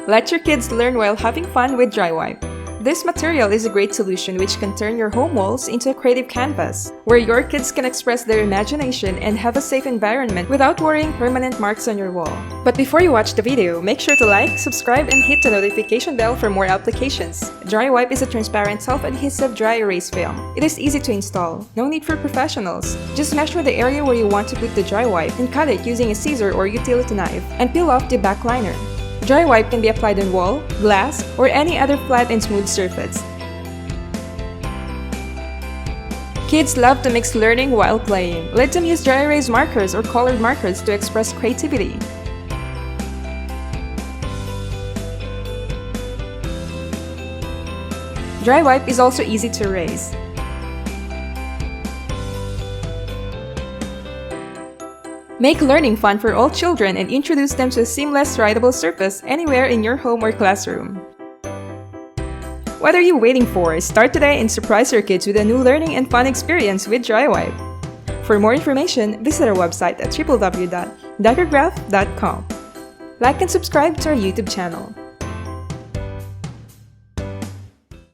Let your kids learn while having fun with dry wipe. This material is a great solution which can turn your home walls into a creative canvas, where your kids can express their imagination and have a safe environment without worrying permanent marks on your wall. But before you watch the video, make sure to like, subscribe, and hit the notification bell for more applications. Dry wipe is a transparent self-adhesive dry erase film. It is easy to install, no need for professionals. Just measure the area where you want to put the dry wipe and cut it using a scissor or utility knife, and peel off the back liner. Dry wipe can be applied on wall, glass, or any other flat and smooth surface. Kids love to mix learning while playing. Let them use dry erase markers or colored markers to express creativity. Dry wipe is also easy to erase. Make learning fun for all children and introduce them to a seamless, writable surface anywhere in your home or classroom. What are you waiting for? Start today and surprise your kids with a new learning and fun experience with dry wipe. For more information, visit our website at www.decograph.com. Like and subscribe to our YouTube channel.